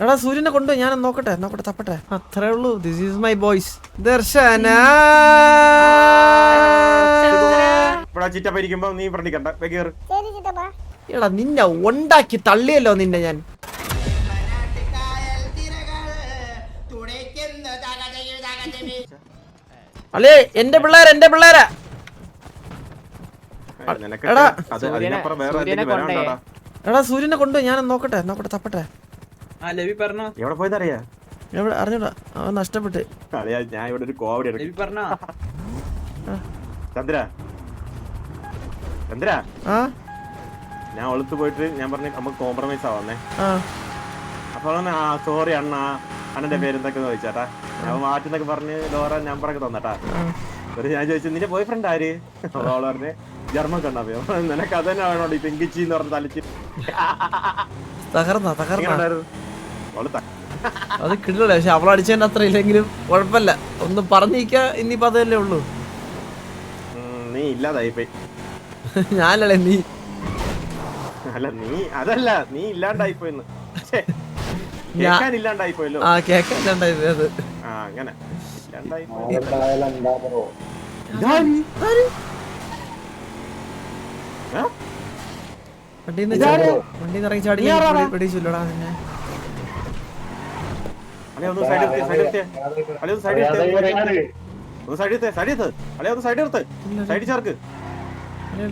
എടാ സൂര്യനെ കൊണ്ട് ഞാൻ നോക്കട്ടെ തപ്പട്ടെ അത്രേ ഉള്ളൂ. This is my boys. Darshana എടാ നിന്നെ ഉണ്ടാക്കി തള്ളിയല്ലോ നിന്നെ ഞാൻ. അല്ലേ എന്റെ പിള്ളേരാ. എടാ സൂര്യനെ കൊണ്ട് ഞാൻ നോക്കട്ടെ തപ്പട്ടെ. എവിടെ പോയതറിയാ? എവിടെ അറിഞ്ഞൂടാ, അവൻ നഷ്ടപ്പെട്ട്. ഞാൻ ഇവിടെ ഒരു കോവടി ചന്ദ്ര ഞാൻ ഒളുത്ത് പോയിട്ട് ഞാൻ പറഞ്ഞു നമുക്ക് കോംപ്രമൈസ് ആവാന്നേ. അപ്പൊ സോറി അണ്ണന്റെ പേരെന്തൊക്കെ ചോദിച്ചാട്ടാ. ഞാൻ മാറ്റുന്നൊക്കെ പറഞ്ഞ് ഡോറ നമ്പറൊക്കെ തന്നട്ടാ. ഞാൻ ചോദിച്ചു നിന്റെ ബോയ് ഫ്രണ്ട് ആര്? അവള് പറഞ്ഞ് ജർമ്മൻ കണ്ണാപ്പയോ. നിനക്ക് അത് തന്നെ വേണോ ഈ പെങ്കിച്ചി എന്ന് പറഞ്ഞ തലച്ച് തകർന്ന അത് കിട്ടില്ല. പക്ഷെ അവളടിച്ചതിന്റെ അത്ര ഇല്ലെങ്കിലും കുഴപ്പമില്ല. ഒന്ന് പറഞ്ഞിക്ക. ഇനിയിപ്പോ അതല്ലേ ഉള്ളൂ. നീ ഇല്ലാതായി പോയി. ഞാനല്ലേ നീ അല്ല നീ അതല്ല നീ ഇല്ലാണ്ടായിപ്പോയെന്ന്. ഇല്ലാണ്ടായിപ്പോയല്ലോ. ആ കേക്കാൻ ഇല്ലാണ്ടായത് അത്. ആ അങ്ങനെ വണ്ടി ഇറങ്ങി ചാടി പിടിച്ചില്ലടാ നിന്നെ.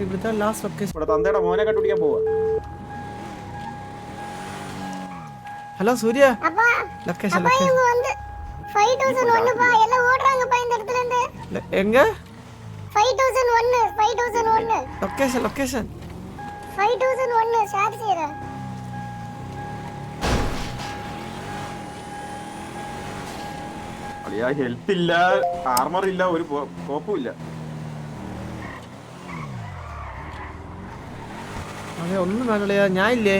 ഇവിടുത്തെ ലാസ്റ്റ് ലൊക്കേഷൻ. തന്തയുടെ മോനെ കണ്ടുപിടിക്കാൻ പോവാ. ഹലോ സൂര്യ, ലൊക്കേഷൻ എങ്ക ലൊക്കേഷൻ ഹെൽത്ത് ഇല്ല, ആർമർ ഇല്ല, ഒരു കോപ്പും ഇല്ല. അതെ ഒന്നും വേണല്ലേ, ഞാൻ ഇല്ലേ.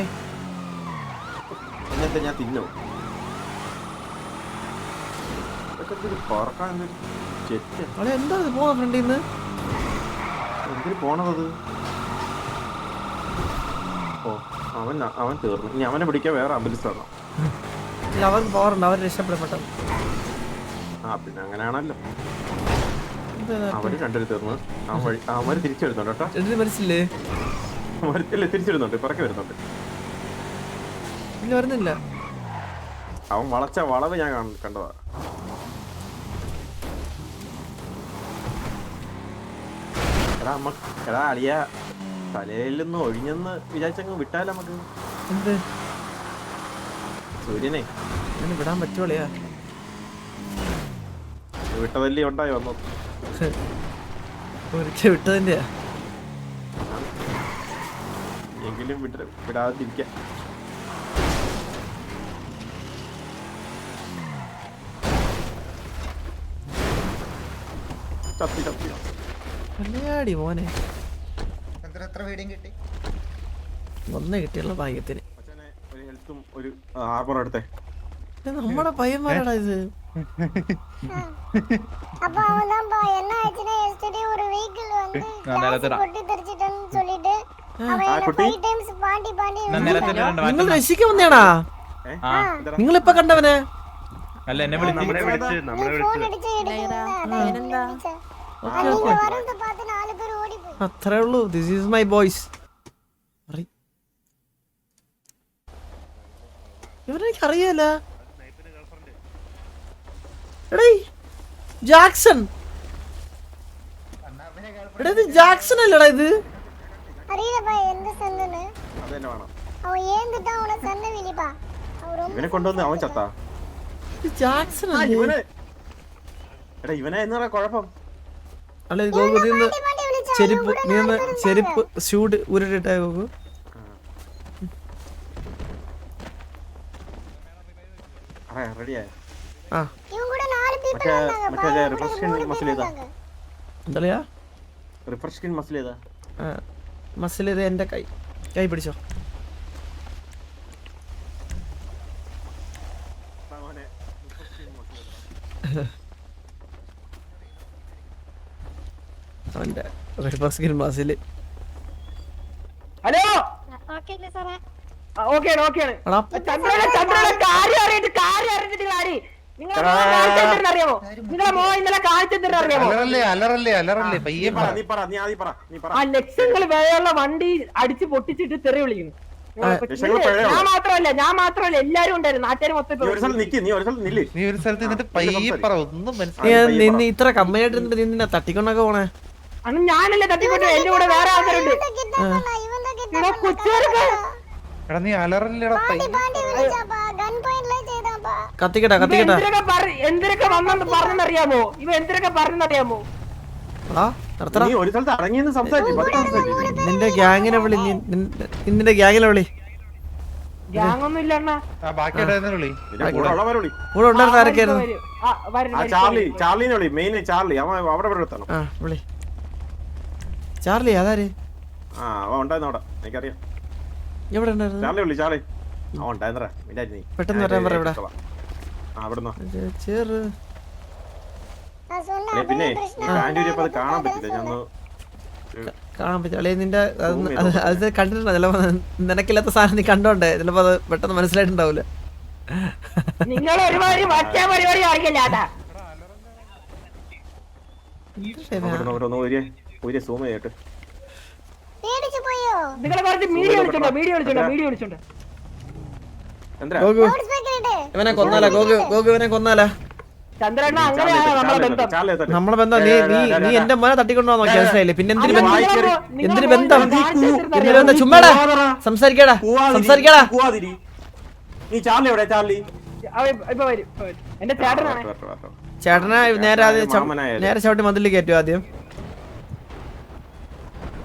ഇന്നത്തെ ഞാൻ തിന്നോ എന്താ പോവാ ഫ്രണ്ടിന്ന് എന്തിന് പോണത്? ഓ അവൻ തീർന്നു. ഇനി അവനെ പിടിക്കാൻ വേറെ ആംബുലൻസ് വേണം. അവർക്ക് പോറുണ്ട്, അവർ രക്ഷപ്പെടപ്പെട്ടത്. ആ പിന്നെ അങ്ങനെയാണല്ലോ. അവര് രണ്ടുപേരും തീർന്നു. അവര് തിരിച്ചെടുത്തോണ്ട് കേട്ടോ. മനസ്സില്ലേ? തിരിച്ചെടുന്നുണ്ട്, പിറക്കെ വരുന്നുണ്ട്. ഇല്ല വരുന്നില്ല. അവൻ വളച്ച വളവ് ഞാൻ കണ്ടതാ. എടാ അളിയ തലയിൽ നിന്ന് ഒഴിഞ്ഞെന്ന് വിചാരിച്ചങ്ങ് വിട്ടാലോ നമുക്ക്? എന്ത് സൂര്യനെ വിടാൻ പറ്റുവളിയാ? വിട്ടതല്ലേ ഉണ്ടായി വന്നു. വിട്ടതിന്റെയാ എങ്കിലും വിടാതിരിക്കാം. കല്യാടി മോനെ ഒന്നേ കിട്ടിയുള്ള ഭാഗ്യത്തിന്. നമ്മടെ പയ്യന്മാരാടാ ഇത്. നിങ്ങൾ രക്ഷിക്കാൻ വന്നേടാ? നിങ്ങൾ ഇപ്പൊ കണ്ടവനെ? അല്ല എന്നെ വിളിച്ച് അത്രേ ഉള്ളൂ. This is my boys. ഇവരെനിക്ക് അറിയാല. എടേ ജാക്സൺ, എടാ ഇത് ജാക്സൺ അല്ലടാ ഇത്? ഇവനെ കൊണ്ടുവന്ന് അവൻ ചത്താ. ജാക്സൺ ഇവനെ എന്നാ കുഴപ്പം? അല്ല ഗോകു നിന്ന് ചെരുപ്പ്, നീ ഒന്ന് ചെരുപ്പ് ഷൂട്ട് ഉരുട്ടിട്ടേ ഗോകു. മസിൽ ചെയ്ത എന്റെ കൈ പിടിച്ചോ. ഹലോ ഓക്കെയാണ് ഓക്കെയാണ് എടാ ചന്ദ്രനെ കാര്യം അറിയിച്ചിട്ട് കാര്യം അറിയാമോ നിങ്ങളെ മോ ഇന്നലെ കാണിച്ചെന്തിട്ട് അറിയാമോ അലറല്ലേ പയ്യെ പറ. ആ ലക്ഷങ്ങൾ വിലയുള്ള വണ്ടി അടിച്ച് പൊട്ടിച്ചിട്ട് തെറി വിളിക്കുന്നു. ഞാൻ മാത്രമല്ല എല്ലാരും ഉണ്ടായിരുന്നു. നാട്ടുകാർ മൊത്തം നീ ഒരു സ്ഥലത്ത് നിന്നിട്ട് പയ്യെ പറ, ഒന്നും മനസ്സിലായി. നിന്നെ ഇത്ര കമ്മയായിട്ട് നിന്നെ തട്ടിക്കൊണ്ടൊക്കെ പോണേ. അന്ന് ഞാനല്ലേ തട്ടിക്കൊണ്ടു. എന്റെ കൂടെ വേറെ ആൾക്കാരുണ്ട്. കൊച്ചുകാർക്ക് എടാ നീ അലറല്ലേടാ പയ്യെ. കത്തിക്കട്ടെ എന്തിനൊക്കെ വന്നെന്ന് പറഞ്ഞറിയാമോ? ഇവ എന്തിനൊക്കെ പറഞ്ഞറിയാമോ? എടാ നിർത്തടാ. നീ ഒരു സ്ഥലത്ത് അടങ്ങിയെന്ന് സംസാരിക്കും. നിന്റെ ഗ്യാങ്ങിനെ വിളി. നിന്റെ ഗ്യാങ്ങിനെ വിളി. ഗ്യാങ്ങൊന്നും ഇല്ല അണ്ണാ. ബാക്കി ഇടായിരുന്നു വിളി. കൂടെ ഉണ്ടായിരുന്ന ആരൊക്കെയായിരുന്നു? ചാർലിനെ വിളി. Main Charlie. അവൻ അവിടെ എത്തണം. ആ വിളി. ചാർലി അതാര്? അവൻ ഉണ്ടായിരുന്നു അവിടെ. എനിക്കറിയാം. എവിടെ ഉണ്ടായിരുന്നു? ചാർലി വിളി. ചാർലി അവൻ ഉണ്ടായിരുന്നേ. പെട്ടെന്ന് വരാൻ പറ. ഇവിടെ ചേറ്. പിന്നെ കാൻഡൂരിയപ്പോ അത് കാണാൻ പറ്റില്ല. ഞാൻ കാണാൻ പറ്റില്ല. അല്ലെ നിന്റെ അത് കണ്ടിട്ടുണ്ടോ? ചിലപ്പോ നിനക്കില്ലാത്ത സാധനം നീ കണ്ടോണ്ടേ ചിലപ്പോ അത് പെട്ടെന്ന് മനസ്സിലായിട്ടുണ്ടാവൂല. നിങ്ങൾ ഒരുപാട് പരിപാടി കാണിക്കല്ലാട്ടാ. സൂം ചെയ്തിട്ട് നിങ്ങളെ കുറച്ച് വീഡിയോ വിളിച്ചോണ്ടോ. ഗോഗു ഇവനെ കൊന്നാലാ? ഗോഗു ഇവനെ കൊന്നാലാ? ചന്ദ്രണ്ണ അങ്ങനെയാണ് നമ്മളെ ബന്ധം. നമ്മളെ ബന്ധം. നീ എന്റെ മോനെ തട്ടിക്കൊണ്ടുപോകാൻ നോക്കി മനസ്സിലായില്ലേ? പിന്നെ എന്തിനു ബന്ധം? എന്തിനു ബന്ധം? എന്തിനു ബന്ധം? ചുമ്മാടാ സംസാരിക്കാടാ. നീ ചാർലി എവിടെ? ചാർലി ഇപ്പൊ വരും. എന്റെ ചേട്ടനാണ്. ചേട്ടനെ നേരെ ചവിട്ടി മതിൽ കയറ്റും ആദ്യം.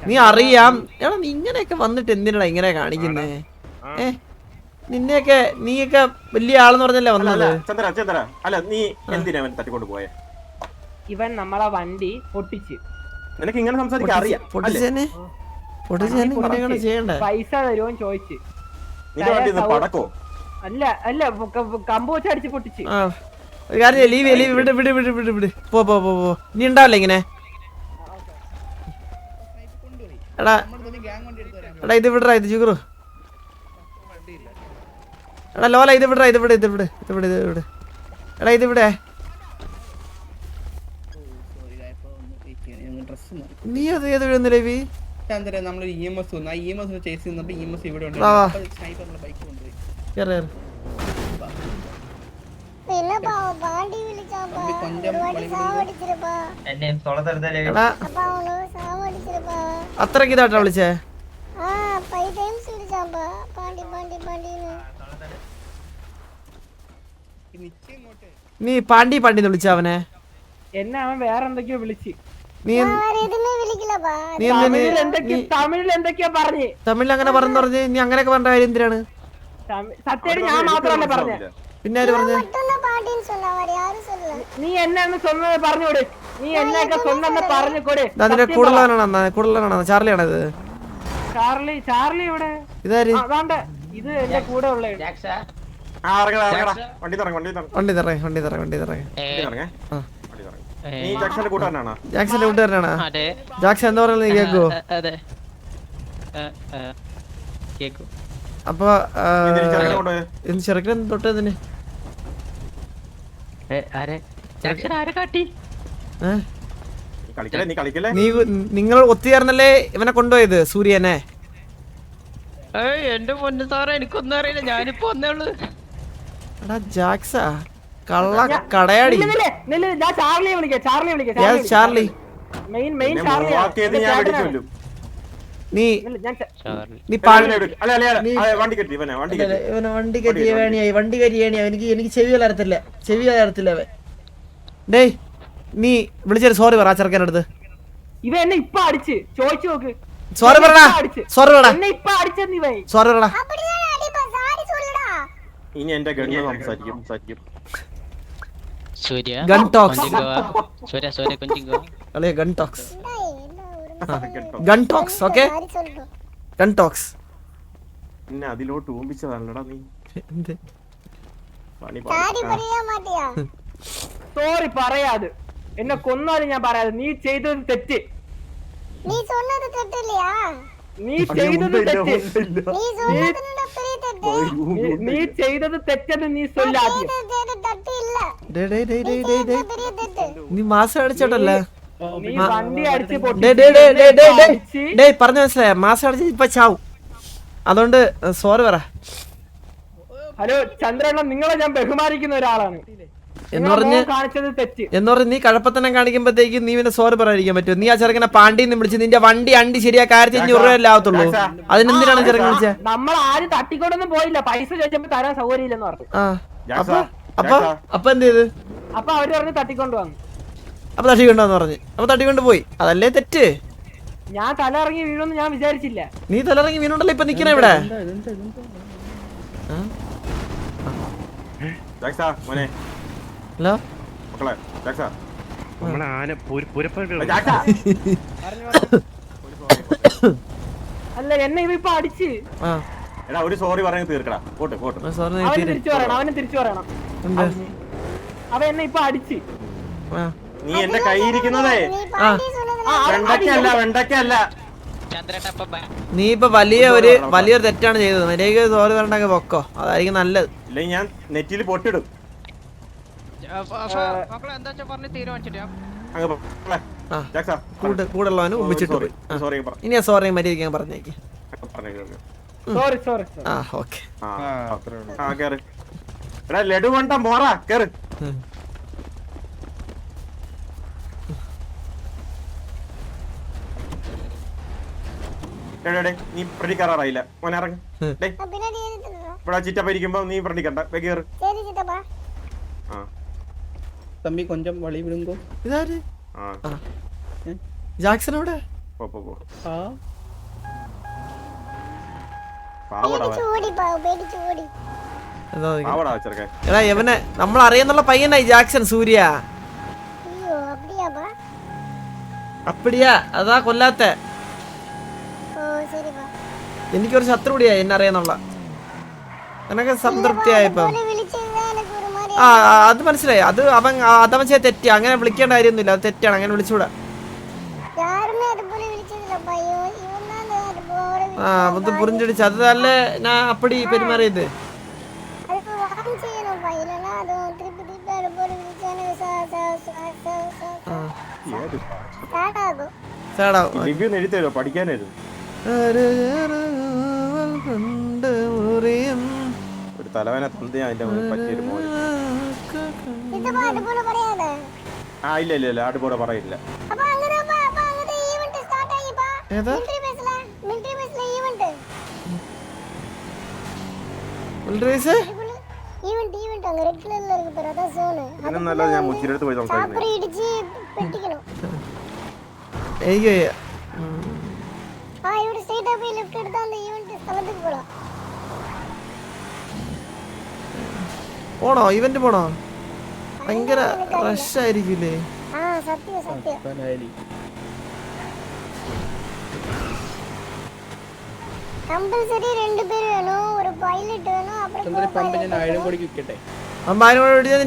നീ അറിയാം. എടാ നീ ഇങ്ങനെയൊക്കെ വന്നിട്ട് എന്തിനാ ഇങ്ങനെ കാണിക്കുന്നേ? നിന്നെയൊക്കെ നീയൊക്കെ വലിയ ആളെന്ന് പറഞ്ഞല്ലേ വന്നത്? ചന്ദ്ര അല്ല നീ എന്തിനാ തട്ടിക്കൊണ്ട് പോയെ? ഇവൻ നമ്മളെ വണ്ടി പൊട്ടിച്ച്. നിനക്ക് ഇങ്ങനെ സംസാരിക്കാൻ അറിയാം? പൊട്ടിച്ചേനെ ഇങ്ങനെയാണ് ചെയ്യണ്ടേ? പൈസ തരുമോന്ന് ചോദിച്ച്. നിന്റെ വണ്ടി പടക്കോ? അല്ല കമ്പ് വെച്ച് അടിച്ച് പൊട്ടിച്ച്. ഒരു കാര്യം ലീവ് വിട്. പോ നീ ഉണ്ടാവില്ല ഇങ്ങനെ. എടാ ഇത് വിടറാ. ഇത് ചുഗുറു. എടാ ലോല ഇത് വിടറാ. ഇത് വിട്. എടാ ഇത് വിടെ. നീ അത് ഏത് വീഴുന്നില്ല ലീവി? അത്രക്ക് ഇതായിട്ടാ വിളിച്ചേ? നീ പാണ്ടി വിളിച്ച അവനെ? എന്നെ അവൻ വേറെ എന്തൊക്കെയോ വിളിച്ച്. തമിഴിൽ എന്തൊക്കെയോ പറഞ്ഞ്. തമിഴിൽ അങ്ങനെ പറഞ്ഞ് നീ അങ്ങനെയൊക്കെ പറഞ്ഞ കാര്യം എന്തിനാണ്? സത്യം ഞാൻ മാത്രമല്ല പറഞ്ഞ. പിന്നെ ആര് പറഞ്ഞു? നീ എന്നെ സ്വന്തം പറഞ്ഞുകൊടു. നീ എന്നെയൊക്കെ സ്വന്തം പറഞ്ഞുകൊടു. അതിന്റെ കൂടുതലാണോ? ചാർലിയാണോ ഇത്? ചാർലി ഇവിടെ. ഇതാര്? അതാണ്ട് ഇത് എന്റെ കൂടെ ഉള്ള. വണ്ടി തറ. ജാക്സന്റെ കൂട്ടുകാരനാണോ? ജാക്സൺ എന്താ പറയുന്നത് നീ കേക്കോ? അപ്പൊ ചെറുക്കൻ തൊട്ടതിന് നിങ്ങൾ ഒത്തുചേർന്നല്ലേ ഇവനെ കൊണ്ടുപോയത് സൂര്യനെ? എന്റെ പൊന്നു സാറേ എനിക്കൊന്നും അറിയില്ല. ഞാനിപ്പോ വന്നേ ഉള്ളു. എടാ ജാക്സ കള്ള കടയാടി. ചാർലി നീ വണ്ടി കരിയാണിയായി. എനിക്ക് ചെവി കലർത്തില്ല അവൻ. ഡേയ് നീ വിളിച്ചൊരു സോറി പറ ചെറുക്കനടുത്ത്. ഇവ എന്നെ ഇപ്പൊ അടിച്ച് ചോദിച്ചു നോക്ക്. സോറി പറടാ. ഇനി എന്റെ ഗണ്ണ് സംസാരിക്കും. Gun talks. Okay gun talks. പിന്നെ അതിലോട്ട് ഊമ്പിച്ചതാണല്ലടാ നീ. എന്ത് സോറി പറയാതെ എന്നെ കൊന്നാലും ഞാൻ പറയാതെ. നീ ചെയ്തത് തെറ്റ്. നീ ചെയ്തത് തെറ്റ്. നീ ചെയ്തത് തെറ്റെന്ന് നീ ചൊല്ലാദ്യം. നീ മാസം അടിച്ചോട്ടല്ലേ നീ വണ്ടി അടിച്ച് പറഞ്ഞ മനസ്സിലായ മാസം അടിച്ച് ഇപ്പൊ ചാവും. അതുകൊണ്ട് സോറി പറ. ഹലോ ചന്ദ്രണ്ണ, നിങ്ങളെ ഞാൻ ബഹുമാനിക്കുന്ന ഒരാളാണ്. എന്ന് പറഞ്ഞ് കാണിച്ചത് തെറ്റ് എന്ന് പറഞ്ഞ് നീ കഴപ്പത്തനം കാണിക്കുമ്പോഴത്തേക്ക് നീ പിന്നെ സോറി പറയാതിരിക്കാൻ പറ്റുമോ? നീ ആ ചെറുക്കനെ പാണ്ടിന്ന് വിളിച്ച് നിന്റെ വണ്ടി അണ്ടി ശരിയാക്കി 1500 രൂപയല്ലേ ആവത്തുള്ളൂ. അതിനെന്തിനാണ് ചെറുക്കൻ വിളിച്ചത്? നമ്മൾ ആരും തട്ടിക്കൊണ്ടൊന്നും പോയില്ല. പൈസ ചോദിച്ചപ്പോ തരാൻ സൗകര്യമില്ലെന്ന് പറഞ്ഞു. അപ്പൊ എന്ത് ചെയ്ത്? അപ്പൊ അവര് പറഞ്ഞു തട്ടിക്കൊണ്ട് വന്നു. അപ്പൊ തട്ടിക്കൊണ്ടുവന്ന് പറഞ്ഞു. അപ്പൊ തട്ടിക്കൊണ്ട് പോയി. അതല്ലേ തെറ്റ്? ഞാൻ തല ഇറങ്ങി വീഴുമെന്ന് ഞാൻ വിചാരിച്ചില്ല. നീ തലയിറങ്ങി വീണുണ്ടല്ലോ ഇപ്പൊ നിക്കണ ഇവിടെ. ഹലോ അല്ല എന്നെ ഇവ ഇപ്പൊ അടിച്ച്. ഒരു സോറി പറയാൻ തീർക്കടാ. അവന് തിരിച്ചു പറയണം. അവൻ എന്നെ ഇപ്പൊ അടിച്ച്. നീ എന്റെ കൈയിരിക്കുന്നതേ വെണ്ടക്കല്ല. നീ ഇപ്പൊ വലിയൊരു തെറ്റാണ് ചെയ്തത്. മര്യാദ സോറി പറഞ്ഞ പൊക്കോ, അതായിരിക്കും നല്ലത്. ഇല്ലെങ്കിൽ ഞാൻ നെറ്റിൽ പൊട്ടിടും. കൂടുള്ളവന് ഒപ്പിച്ചിട്ട് പോയി. ഇനി ആ സോറി മര്യാദ പറഞ്ഞേക്ക്. ആ ഓക്കെ. ലഡു കൊണ്ട മോറ കേറ്. നീ പ്രതിക്കാറായില്ല മോനെ, ഇറങ്ങി ഇവിടെ ചിറ്റപ്പ ഇരിക്കുമ്പോ നീ പ്രതിക്കണ്ട. കേറ്. തമ്പി കൊഞ്ചം വളി വിടുങ്കോ. ഇതാര്? ജാക്സൺ എവിടെ? എടാ ഇവനെ നമ്മൾ അറിയുന്നുള്ള പയ്യനായി ജാക്സൺ സൂര്യ. അപ്പടിയാ അതാ കൊല്ലാത്ത. എനിക്കൊരു ശത്രു കൂടിയാ എന്നെ അറിയാന്നുള്ള. എനക്ക് സംതൃപ്തിയായപ്പോ ആ അത് മനസ്സിലായി. അതവൻ ചെയ്ത തെറ്റി. അങ്ങനെ വിളിക്കേണ്ട കാര്യമൊന്നുമില്ല. അത് തെറ്റാണ്. അങ്ങനെ വിളിച്ചുകൂടാ. ആ അത് പുറിഞ്ചടിച്ച് അതല്ലേ ഞാൻ അപ്പടി പെരുമാറിയത്. പഠിക്കാനായിരുന്നു ഒരു തലവനെ തന്തിയാ അതിന്റെ പറ്റിയൊരു മോന്. ഇല്ല ആടുപോലെ പറയില്ല. ഞാൻ മുച്ചിരടുത്ത് പോയി സംസാരിക്കുന്നു. പോണോ? ഇവന്റ് പോണോ? ഭയങ്കര റഷ് ആയിരിക്കില്ലേ?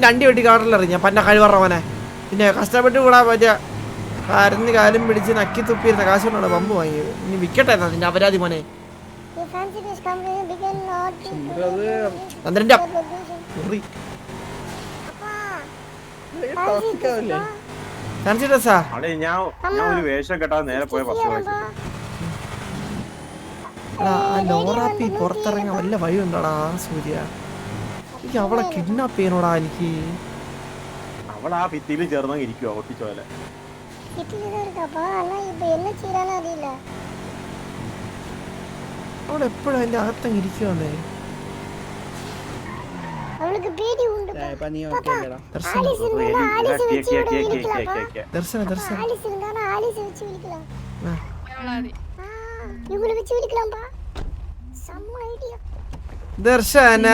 രണ്ടി വെട്ടി കാട്ടിലിറങ്ങി പന്ന കഴിവറവനെ. പിന്നെ കഷ്ടപ്പെട്ട് കൂടാ പറ്റിയ കരഞ്ഞ് കാലും പിടിച്ച് നക്കി തുപ്പിയിരുന്ന കാശ് കൊണ്ടാണ് പമ്പ് വാങ്ങിയത്. ഇനി വിക്കട്ടെ നിന്റെ അപരാധി മോനെ. ചന്ദ്രന്റെ ലോറാപ്പി പുറത്തിറങ്ങാൻ വല്ല വഴി ഉണ്ടോടാ സൂര്യ? എനിക്ക് അവളെ കിഡ്നാപ്പ് ചെയ്യണോടാ. എനിക്ക് അവളാ ഭിത്തിയിൽ ചേർന്ന് ഇരിക്കുവോ ഒട്ടിച്ചോലെ. അവളെപ്പോഴും അതിന്റെ അകത്തങ്ങ് ഇരിക്കുവന്നേ. ദർശന ദർശന ദർശന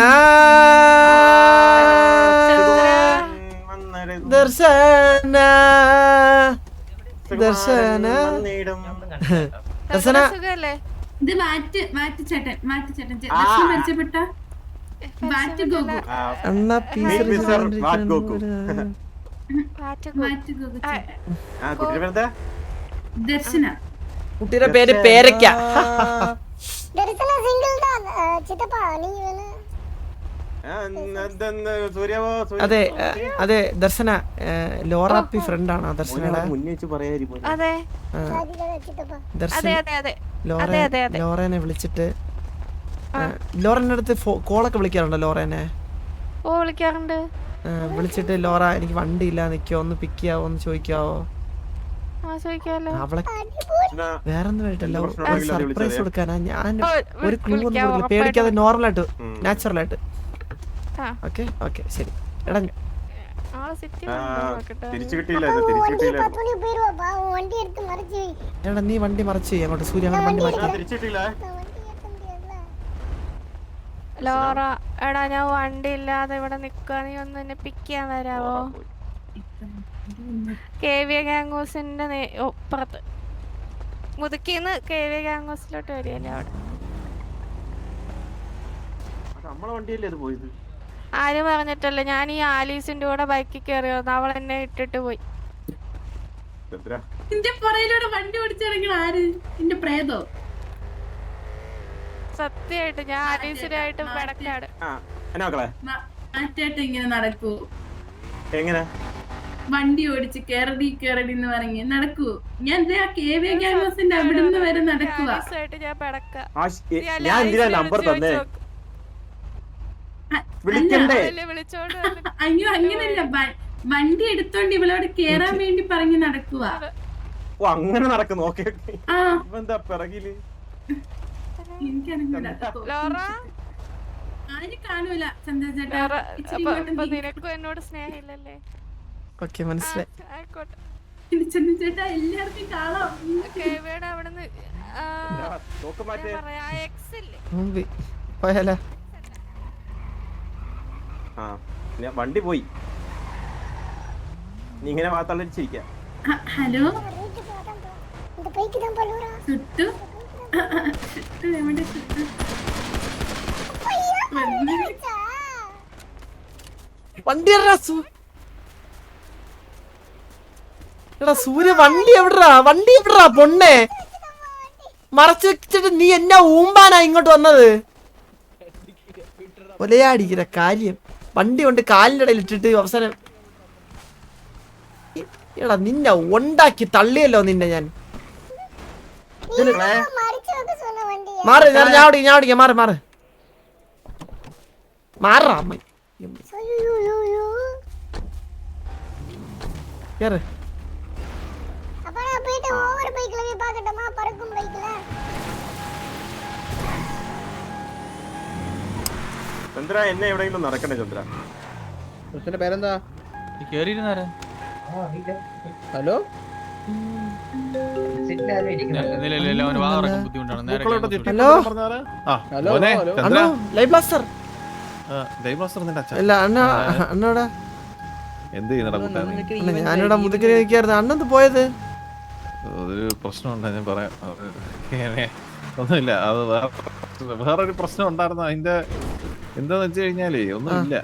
ദർശന ദർശന ഇത് മാറ്റ് ചേട്ടൻ ദർശനം പരിചയപ്പെട്ട മാറ്റ് ഗോഗു അണ്ണാ പീസ് ദർശന കുട്ടിയുടെ പേര് പേരയ്ക്ക. അതെ അതെ ദർശന ലോറാപ്പി ഫ്രണ്ട് ആണോ ദർശനയുടെ മുന്നേച്ച് പറയാതിരിക്കും. അതെ ദർശന അതെ അതെ ലോറേനെ വിളിച്ചിട്ട് ലോറന്റെ അടുത്ത് കോളൊക്കെ വിളിക്കാറുണ്ടോ ലോറേനെ? ഓ വിളിക്കാറുണ്ട്. വിളിച്ചിട്ട് ലോറ എനിക്ക് വണ്ടി ഇല്ല നിക്കോ ഒന്ന് പിക്ക് ചെയ്യാവോ ഒന്ന് ചോദിക്കാവോ? ചോദിക്കാലോ. അവളെ വേറൊന്നും വേണ്ടല്ലോ സർപ്രൈസ് കൊടുക്കാനാ ഞാൻ ഒരു ക്ലൂ ഒന്നും കൊടുക്കില്ല പേടിക്കാതെ നോർമലായിട്ട് നാച്ചുറലായിട്ട്. ഓക്കെ ഓക്കെ ശരി എടാ എടാ നീ വണ്ടി മറച്ചു അങ്ങോട്ട് സൂര്യ അങ്ങോട്ട് വണ്ടി മറച്ചു. ലോറ എടാ ഞാൻ വണ്ടി ഇല്ലാതെ ഇവിടെ നിക്കുക, നീ ഒന്ന് എന്നെ പിക്ക് ചെയ്യാൻ വരാവോ? KVA ഗാംഗോസിന്റെ ഒപ്പുറത്ത് മുതുക്കിന്ന് KVA ഗാംഗോസിലോട്ട് വരികയല്ലേ അവിടെ. നമ്മളെ വണ്ടിയല്ലേ അത് പോയത്? ആരും പറഞ്ഞിട്ടല്ലേ, ഞാൻ ഈ ആലീസിന്റെ കൂടെ ബൈക്കിൽ കയറി വന്നു, അവൾ എന്നെ ഇട്ടിട്ട് പോയി. നിന്റെ പുറയിലൂടെ വണ്ടി ഓടിച്ചിറങ്ങണ ആര്? നിന്റെ പ്രേതോ? സത്യമായിട്ട് ഞാൻ ആലീസിനായിട്ട് പെടക്കാട്. മാറ്റായിട്ട് ഇങ്ങനെ നടക്കൂ? എങ്ങനെ വണ്ടി ഓടിച്ച് കേരടി എന്ന് പറഞ്ഞ് നടക്കൂ? ഞാൻ KVA ഗാംഗോസിന്റെ അവിടുന്ന് വരെ നടക്കുക. ഞാൻ പെടക്ക. ഞാൻ എന്തിനാ നമ്പർ തന്നെ വിളിക്കണ്ടേ? അയ്യോ അങ്ങനല്ല, വണ്ടി എടുത്തോണ്ട് ഇവളോട് കേറാൻ വേണ്ടി പറഞ്ഞ് നടക്കുക. ഓ അങ്ങനെ നടക്കുന്നു. ഓക്കെ എന്താ പിറകില് ആരും കാണൂല ചന്ദ്രചേട്ടാ. നിനക്കും എന്നോട് സ്നേഹമില്ലല്ലേ? ഓക്കെ മനസ്സിലായി. ചന്ദ്രചേട്ടാ എല്ലാവർക്കും കാണാം. അവിടുന്ന് പോയാലോ? വണ്ടി പോയി. നീ ഇങ്ങനെ വാർത്തളിച്ചിരിക്കാം. ഹലോ സുട്ടു എവിടെ? സുട്ടു വണ്ടി എടാ സൂര്യ വണ്ടി എവിടാ? വണ്ടി എവിടാ പൊണ്ണെ? മറച്ചു വെച്ചിട്ട് നീ എന്നാ ഊമ്പാനാ ഇങ്ങോട്ട് വന്നത്? ഒലയാടിക്കിற കാര്യം വണ്ടി കൊണ്ട് കാലിൻ്റെ ഇടയിൽ ഇട്ടിട്ട് അവസാനം എടാ നിന്നെ ഉണ്ടാക്കി തള്ളിയല്ലോ നിന്നെ ഞാൻ. മാറ് ഞാൻ ഓടിക്കാം മാറ് മാറ് മാറാ അമ്മ കേറ്. ചന്ദ്ര എന്നെ എവിടെയെങ്കിലും നടക്കണേ ചന്ദ്ര. ദർശന്റെ പേരെന്താ? Hello hello hello live blaster. അല്ല അണ്ണ അണ്ണോടാ ഞാനിവിടെ മുതുക്കിന് നിൽക്കായിരുന്നു. അണ്ണന്ത് പോയത്? ഒരു പ്രശ്നമുണ്ട്, ഞാൻ പറയാം. ഒന്നുമില്ല, അത് വേറൊരു പ്രശ്നം ഉണ്ടായിരുന്നു. അതിന്റെ എന്താന്ന് വെച്ച് കഴിഞ്ഞാലേ ഒന്നുമില്ല.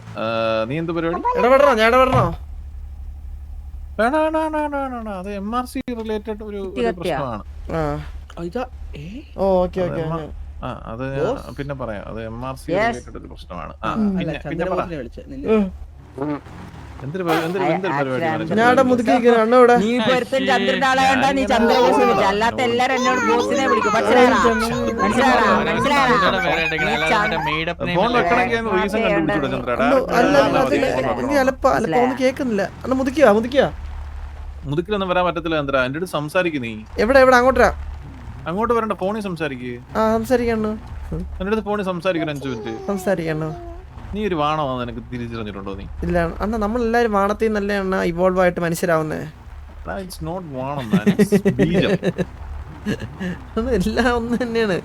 നീ എന്ത് പരിപാടി? ഇടപെടണോ? ഞാൻ ഇടപെടണോ? വേണ അത് MRC റിലേറ്റഡ് ഒരു പ്രശ്നമാണ്. അത് പിന്നെ പറയാം. അത് MRC റിലേറ്റഡ് ഒരു പ്രശ്നമാണ്. പിന്നെ ഞാൻ മുതുക്കി അണ്ണോടെ കേക്കുന്നില്ല. അണ്ണ മുതുക്കിയാ മുതുക്കിലൊന്നും വരാൻ പറ്റത്തില്ല ചന്ദ്ര. എന്റെ അടുത്ത് സംസാരിക്കും. നീ എവിടെ അങ്ങോട്ടാ? അങ്ങോട്ട് വരണ്ട, ഫോണിൽ സംസാരിക്കേ. സംസാരിക്കണോ? എന്റെ അടുത്ത് ഫോണിൽ സംസാരിക്കണം 5 മിനിറ്റ്. സംസാരിക്കണോ? നീ ഒരു വാണമാ? നിനക്ക് തിരിച്ചറിഞ്ഞിട്ടുണ്ടോ നീ? ഇല്ല അണ്ണ, നമ്മളെല്ലാരും വാണത്തിൽ നല്ല അണ്ണ ഇവോൾവ് ആയിട്ട് മനുഷ്യരാവുന്നേ. എല്ലാം ഒന്ന് തന്നെയാണ്.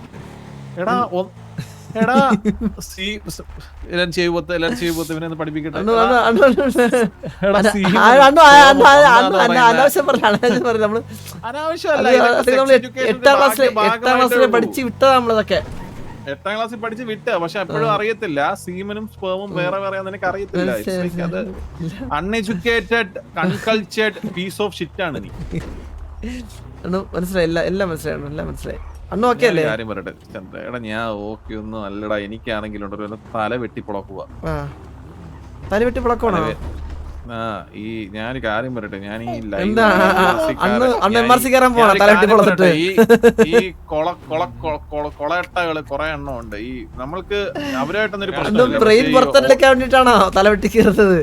പഠിപ്പിക്കട്ടെ. അനാവശ്യം പറഞ്ഞു നമ്മള് 8ാം ക്ലാസ്സിൽ പഠിച്ച് വിട്ടതാ നമ്മളിതൊക്കെ. 8ാം ക്ലാസ്സിൽ പഠിച്ച് വിട്ട, പക്ഷെ അപ്പോഴും അറിയത്തില്ല സീമനും സ്പേമും വേറെ വേറെ നിനക്ക് അറിയത്തില്ല. അത് uneducated uncultured piece of shit ആണ് നീ. അണ്ണു മനസ്സിലായി, എല്ലാം മനസ്സിലായി, എല്ലാം മനസ്സിലായി. അണ്ണു ഓക്കെ അല്ലേ? കാര്യം പറയട്ടെ ചന്ദ്ര, എടാ ഞാൻ ഓക്കെ ഒന്നും അല്ലടാ. എനിക്കാണെങ്കിലും ഉണ്ടല്ലോ തല വെട്ടി പൊളക്കുക. തല വെട്ടി പൊളക്കണോ? ഈ ഞാനൊരു കാര്യം പറയട്ടെ, ഞാൻ ഈ ഈ കൊളയട്ടകള് കൊറേ എണ്ണം ഉണ്ട്. ഈ നമ്മൾക്ക് അവരായിട്ടൊന്നൊരു ബ്രെയിൻ പുറത്തെടുക്കാൻ വേണ്ടിട്ടാണോ തല വെട്ടി കീറുന്നത്?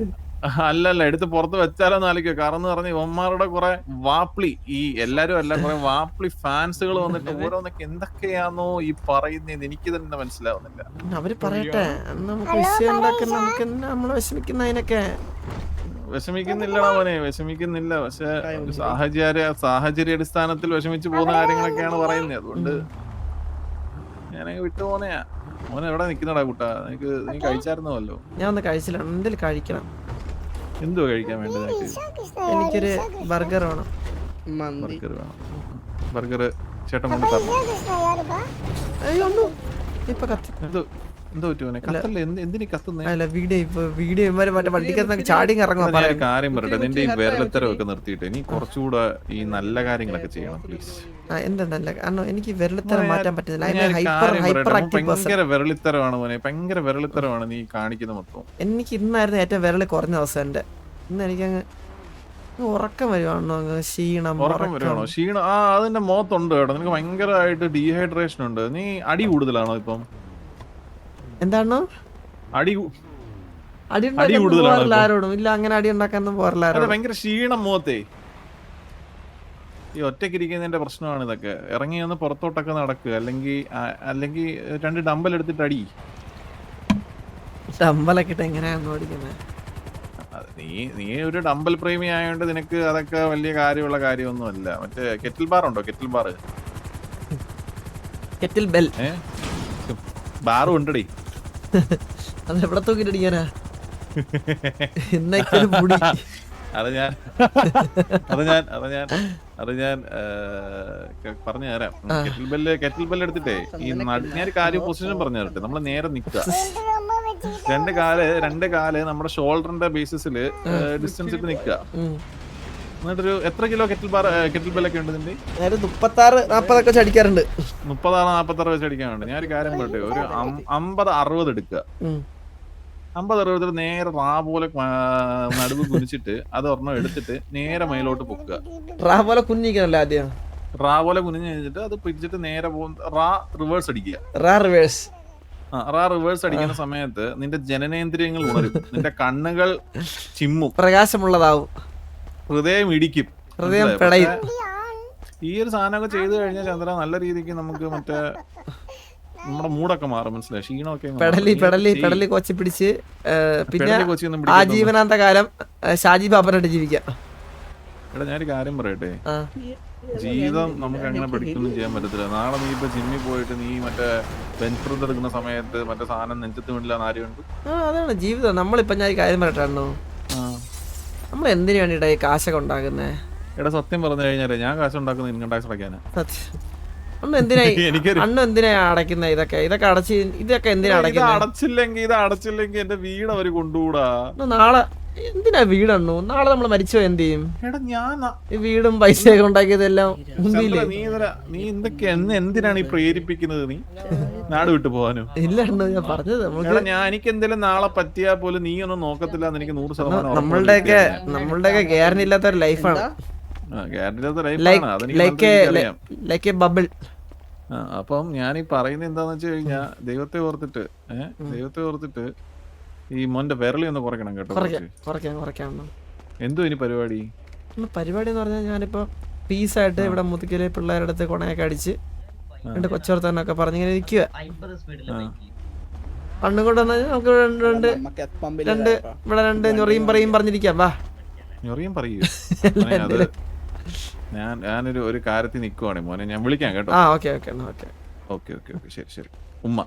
അല്ലല്ല, എടുത്ത് പുറത്ത് വെച്ചാലോന്ന് ആലോചിക്കുക. കാരണം എന്ന് പറഞ്ഞ ഇവന്മാരുടെ കുറെ വാപ്ലി, ഈ എല്ലാരും അല്ല, കുറെ വാപ്ലി ഫാൻസുകൾ വന്നിട്ട് ഓരോന്നൊക്കെ എന്തൊക്കെയാണോ ഈ പറയുന്നത് എനിക്ക് തന്നെ മനസ്സിലാവുന്നില്ല. അവര് പറയട്ടെ, നമുക്ക് വിഷയം ഉണ്ടാക്കുന്ന നമുക്ക് നമ്മള് വിഷമിക്കുന്നതിനൊക്കെ. വിഷമിക്കുന്നില്ലടാ മോനെ, വിഷമിക്കുന്നില്ല. പക്ഷെ സാഹചര്യ അടിസ്ഥാനത്തിൽ വിഷമിച്ചു പോകുന്ന കാര്യങ്ങളൊക്കെയാണ് പറയുന്നത്. അതുകൊണ്ട് ഞാനങ്ങ് വിട്ടു പോന്നെയാ. മോനെ എവിടെ നിക്കുന്നടാ കൂട്ടാ? നീ കഴിച്ചായിരുന്നല്ലോ? ഞാൻ ഒന്ന് കഴിച്ചില്ല, എന്തെങ്കിലും കഴിക്കണം. എന്തുവാ കഴിക്കാൻ വേണ്ടത്? എനിക്കൊരു ബർഗർ വേണം. ബർഗർ വേണം. ബർഗർ ചേട്ടൻ കൊണ്ട് തരണം. ഇപ്പൊ കത്തി എന്തോ പറ്റുമോനെ? കത്തല്ലേ? എന്തിനീ കത്തുന്നേ? അല്ല വീഡിയോ മറ്റേ വണ്ടിക്കകത്ത് ചാടി ഇറങ്ങും. കാര്യം പറയട്ടെ, നിന്റെ ഈ വിരലത്തരമൊക്കെ നിർത്തിയിട്ട് ഇനി കുറച്ചുകൂടെ ഈ നല്ല കാര്യങ്ങളൊക്കെ ചെയ്യണം പ്ലീസ്. എന്താ നല്ല? കാരണം എനിക്ക് വിരലത്തരം മാറ്റാൻ പറ്റുന്നില്ല. ഭയങ്കര വിരളിത്തരമാണ് മോനെ, ഭയങ്കര വിരളിത്തരമാണ് നീ കാണിക്കുന്ന മൊത്തം. എനിക്ക് ഇന്നായിരുന്നു ഏറ്റവും വിരളി കുറഞ്ഞ ദിവസം എന്റെ. ഇന്ന് എനിക്കങ്ങ് ഉറക്കം വരുവാണോ? ക്ഷീണം വരുവാണോ? ക്ഷീണം അതിന്റെ മുഖത്തുണ്ട് കേട്ടോ. നിനക്ക് ഭയങ്കരമായിട്ട് ഡീഹൈഡ്രേഷൻ ഉണ്ട്. നീ അടി കൂടുതലാണോ ഇപ്പം? എന്താണോ അടി ആരോടും ഇല്ല, അങ്ങനെ അടി ഉണ്ടാക്കാനൊന്നും പോറില്ല. ഭയങ്കര ക്ഷീണം മുഖത്തെ. ഈ ഒറ്റയ്ക്കിരിക്കുന്നതിന്റെ പ്രശ്നമാണ് ഇതൊക്കെ. ഇറങ്ങി ഒന്ന് പുറത്തോട്ടൊക്കെ നടക്കുക, അല്ലെങ്കിൽ 2 ഡമ്പൽ എടുത്തിട്ട് അടി. ഡമ്പലൊക്കെ ഇട്ട് എങ്ങനെയാണോ അടിക്കുന്നത്? നീ ഒരു ഡമ്പൽ പ്രേമി ആയതുകൊണ്ട് നിനക്ക് അതൊക്കെ വലിയ കാര്യമുള്ള കാര്യമൊന്നും അല്ല. മറ്റേ കെറ്റിൽ ബാർ ഉണ്ടോ? കെറ്റിൽ ബാർ, കെറ്റിൽ ബെൽ ബാറും ഉണ്ടടി. അത് എവിടെ തൂക്കിട്ടടിക്കാനാ? അത് ഞാൻ പറഞ്ഞു തരാം. കെറ്റിൽ ബെല്ല് എടുത്തിട്ടേ ഈ ഞാൻ കാര്യം പൊസിഷൻ പറഞ്ഞു തരട്ടെ. നമ്മള് നേരെ നിക്കുക, രണ്ട് കാല് നമ്മുടെ ഷോൾഡറിന്റെ ബേസിസിൽ ഡിസ്റ്റൻസ് ഇട്ട് നിക്കുക. എന്നിട്ടൊരു എത്ര കിലോ കെറ്റിൽ ബെല്ലൊക്കെ ഉണ്ട് നിന്റെ? 36-40 വെച്ച് അടിക്കാറുണ്ട്. 36-46 വെച്ച് അടിക്കാറുണ്ട്. ഞാനൊരു കാര്യം പറയട്ടെ, ഒരു 50-60 എടുക്കുക. 50-60 നേരെ റാ പോലെ നടുവ് കുനിച്ചിട്ട് അത് ഒരെണ്ണം എടുത്തിട്ട് നേരെ മേലോട്ട് പൊക്കുക. റാ പോലെ കുഞ്ഞിക്കണല്ലോ ആദ്യം. റാ പോലെ കുനിഞ്ഞ് കഴിഞ്ഞിട്ട് അത് പിടിച്ചിട്ട് നേരെ റാ റിവേഴ്സ് അടിക്കുക. റാ റിവേഴ്സ് അടിക്കുന്ന സമയത്ത് നിന്റെ ജനനേന്ദ്രിയങ്ങൾ ഉണരും, നിന്റെ കണ്ണുകൾ ചിമ്മും, പ്രകാശമുള്ളതാവും, ഹൃദയം ഇടിക്കും, ഹൃദയം പിടയും. ഈ ഒരു സാധനമൊക്കെ ചെയ്തു കഴിഞ്ഞാൽ ചന്ദ്ര നല്ല രീതിക്ക് നമുക്ക് മറ്റേ നമ്മുടെ മൂടൊക്കെ മാറും. മനസ്സിലായി? ക്ഷീണമൊക്കെ പെടലി കൊച്ചി പിടിച്ച് പിന്നെ ആജീവനാന്ത കാലം ഷാജി ബാബനായിട്ട് ജീവിക്കാം. എടാ ഞാനൊരു കാര്യം പറയട്ടെ, ജീവിതം നമുക്ക് അങ്ങനെ പഠിക്കൊന്നും ചെയ്യാൻ പറ്റത്തില്ല. നാളെ നീ ഇപ്പൊ ജിമ്മിൽ പോയിട്ട് നീ മറ്റേ ബെഞ്ച് പ്രസ് എടുക്കുന്ന സമയത്ത് മറ്റേ സാധനം നെഞ്ചത്ത് വേണ്ടില്ല ആരുണ്ട്? അതാണ് ജീവിതം. നമ്മളിപ്പൊ ഞാൻ കാര്യം പറയട്ടാണോ, നമ്മൾ എന്തിനു വേണ്ടിട്ടാ ഈ കാശൊക്കെ ഉണ്ടാക്കുന്നേ? എടാ സത്യം പറഞ്ഞു കഴിഞ്ഞാലേ ഞാൻ കാശ് ഉണ്ടാക്കുന്നത് ഇൻകം ടാക്സ് അടയ്ക്കാനാ. എന്തിനാ അടയ്ക്കുന്ന? ഇതൊക്കെ എന്തിനാ അടയ്ക്കുന്നത്? അടച്ചില്ലെങ്കിൽ എന്റെ വീട് അവര് കൊണ്ടുകൂടാ. നാളെ എന്തിനാ വീടണ്ണു? നാളെ നമ്മൾ മരിച്ചോ എന്ത് ചെയ്യും? എടാ ഞാൻ ഈ വീടും പൈസയൊക്കെ ഉണ്ടാക്കിയതെല്ലാം നീ എന്തിനാണ് ഈ പ്രേരിപ്പിക്കുന്നത്? നീ നാട് വിട്ടു പോകാനോ? ഇല്ല ഞാൻ പറഞ്ഞത് എനിക്ക് എന്തെങ്കിലും നാളെ പറ്റിയാ പോലും നീ ഒന്നും നോക്കത്തില്ല എന്ന് എനിക്ക് 100%. നമ്മളുടെയൊക്കെ ഗ്യാരണ്ടി ഇല്ലാത്ത ഒരു ലൈഫാണ്. ബബിൾ. അപ്പം ഞാൻ ഈ പറയുന്നത് എന്താന്ന് വെച്ച് കഴിഞ്ഞാ ദൈവത്തെ ഓർത്തിട്ട് ഈ മോന്റെ വിരളി ഒന്ന് കുറയ്ക്കണം കേട്ടോ. എന്തോ ഇനി പരിപാടി എന്ന് പറഞ്ഞാൽ ഞാനിപ്പോ പീസായിട്ട് ഇവിടെ മുതുക്കില് പിള്ളേരുടെ അടുത്ത് കൊണയൊക്കെ അടിച്ച് 2 കൊച്ചോർത്താനൊക്കെ പറഞ്ഞിങ്ങനെ ഇരിക്കുക. കണ്ണും കൊണ്ട് വന്നാൽ നമുക്ക് ഇവിടെ 2 ഞൊറിയും പറയും പറഞ്ഞിരിക്കാം. വാ ഞൊറിയും പറയൂ. ഞാനൊരു കാര്യത്തിൽ നിക്കുവാണേ മോനെ, ഞാൻ വിളിക്കാം കേട്ടോ. ഓക്കെ ശരി ഉമ്മ.